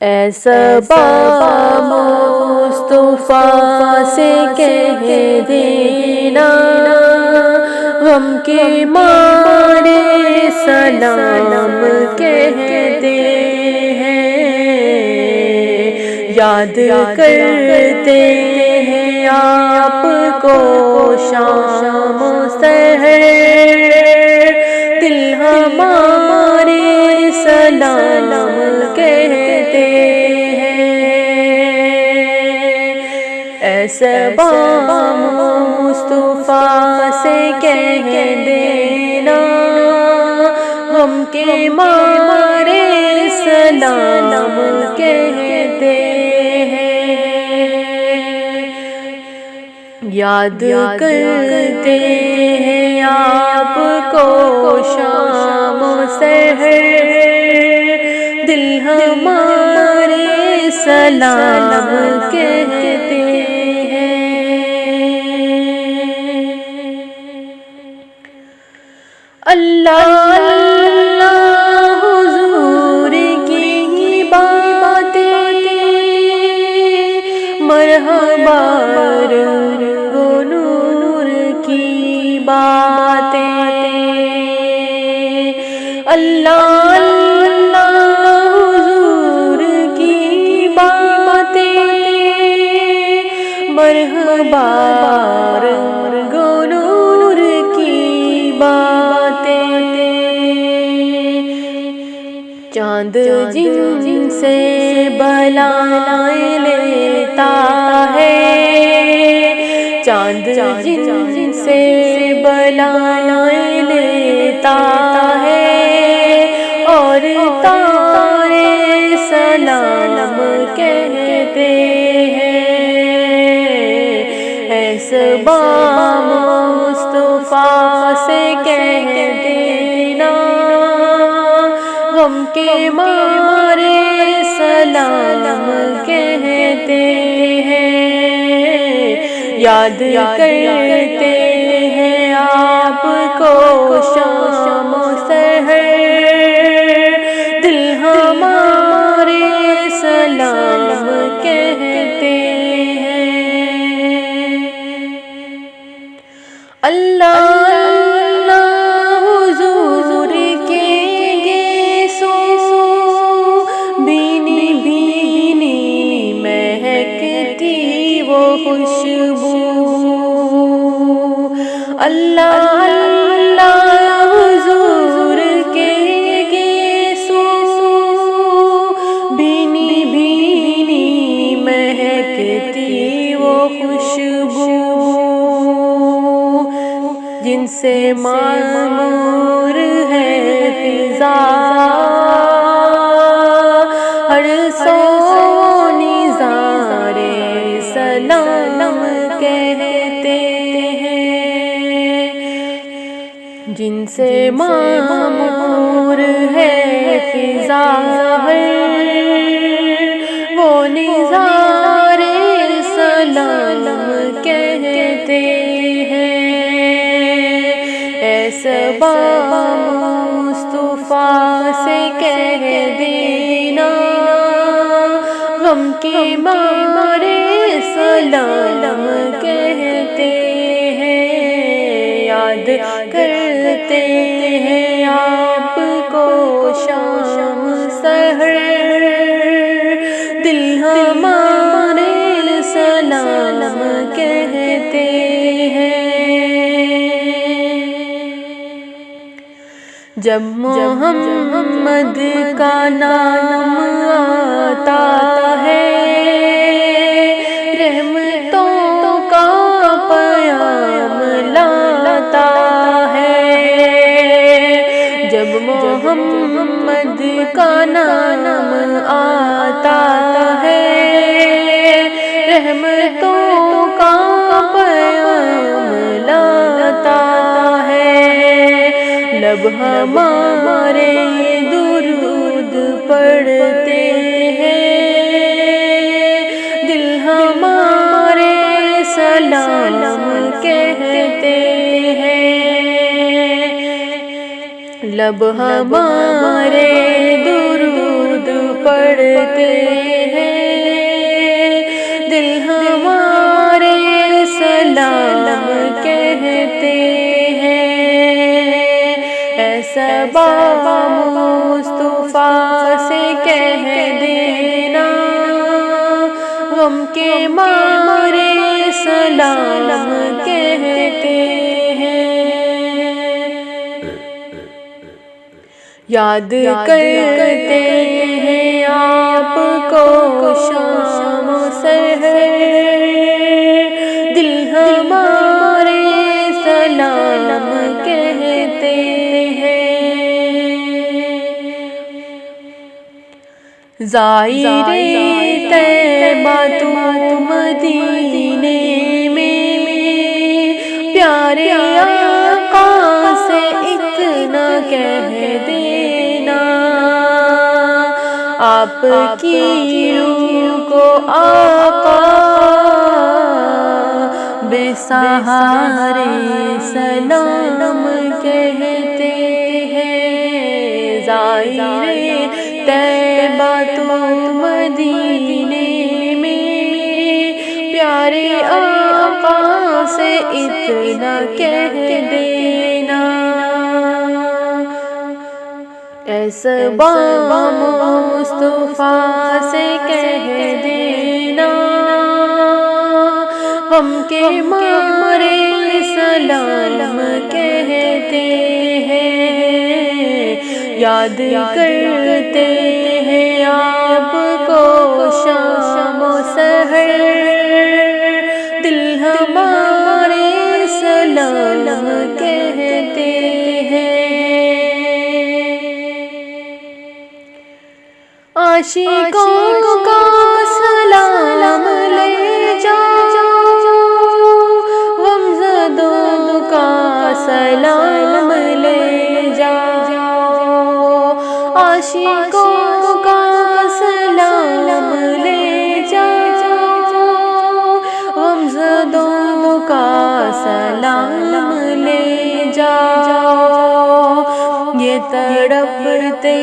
ایسا مصطفیٰ سے کہہ دینا، غم کے مارے سلام کہتے ہیں، یاد کرتے ہیں آپ کو شام و سحر، دل ہمارے سلام کہتے ہیں۔ ایسے مصطفیٰ سے کہہ دینا، غم کے مارے سلام کہتے ہیں، یاد کرتے ہیں آپ کو شام و سحر، دل ہمارے سلام کہتے ہیں۔ اللہ اللہ حضور کی باتیں، مرحبا رنگ و نور کی باتیں، اللہ اللہ حضور کی باتیں، مرحبا رنگ و نور کی باتیں، چاند جن سے بلائیں لیتا ہے، چاند جن سے بلائیں لیتا ہے، اور تارے سلام کہتے ہیں۔ ایسے مصطفیٰ سے کہہ دینا، غم کے مارے سلام کہتے ہیں، یاد کرتے ہیں آپ کو شام و سحر، دل ہمارے سلام کہتے ہیں۔ اللہ اللہ حضور کے گیسوں، بھینی بھینی مہکتی وہ خوشبو، اللہ اللہ حضور کے گیسوں، بھینی بھینی مہکتی وہ خوشبو، جن سے معمور ہے فضا، ہر سو نظارے سلام کہتے ہیں، جن سے معمور ہے فضا، وہ نظارے سلام کہتے ہیں۔ ایسے مصطفیٰ سے کہہ دینا، غم کے مارے سلام کہتے ہیں، یاد کرتے ہیں آپ کو شام سحر، دل ہمارے سلام کہتے ہیں۔ جب محمد کا نام آتا ہے، رحمتوں کا پیام لاتا ہے، جب محمد کا نام آتا ہے، رحمتوں کا پیام لاتا ہے، لب ہمارے درود پڑھتے ہیں، دل ہمارے سلام کہتے ہیں، لب ہمارے درود پڑھتے ہیں، دل ہمارے سلام کہتے ہیں۔ ایسا مصطفیٰ سے کہہ دینا، غم کے مارے سلام کہتے ہیں۔ یاد کرتے ہیں آپ کو شام و سحر، دل ہمارے سلام کہتے ہیں۔ زائر طیبہ تو مدینے میں، پیارے آقا سے اتنا کہہ دینا، آپ کی روح کو آقا بے سہارے سلام کہتے ہیں۔ زائر طیبہ تو مدینے میں، پیارے آقا سے اتنا کہہ دینا، ایسا مصطفیٰ سے کہہ دینا، غم کے مارے سلام کہتے ہیں۔ یاد کرتے ہیں آپ کو شام و سحر، دل ہمارے سلام کہتے ہیں۔ عاشقوں کا سلام لے جاؤ، غمزدوں کا سلام لے جاؤ، عاشقوں کا سلام لے جاؤ، غمزدوں کا سلام لے جاؤ۔ یہ تڑپتے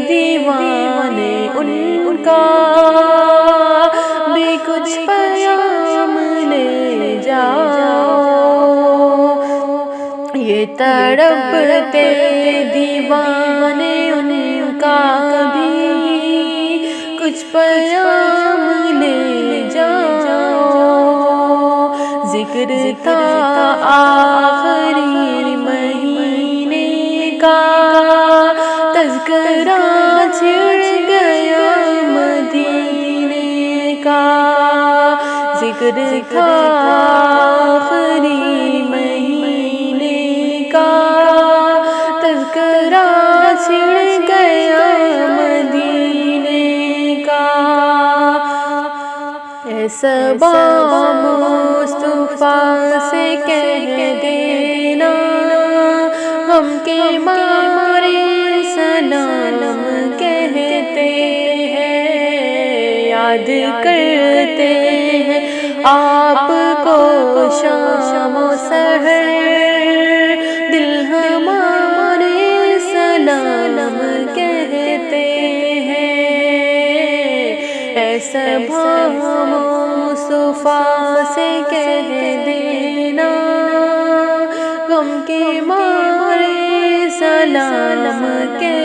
دیوانے ان کا بھی کچھ پیام لے جاؤ، یہ تڑپتے دیوانے ان کا بھی کچھ پیام لے جاؤ۔ ذکر تھا آخری مہینے کا، تذکرہ چھڑ گیا مدینے کا، ذکر تھا آخری مہینے کا، تذکرہ چھڑ گیا مدینے کا۔ ایسا مصطفیٰ سے کہہ دینا، غم کے مارے سلام کہتے ہیں۔ یاد کرتے ہیں آپ کو شام و سحر، دل ہمارے سلام کہتے ہیں۔ ایسا مصطفیٰ سے کہہ دینا، غم کے مارے سلام کہتے ہیں۔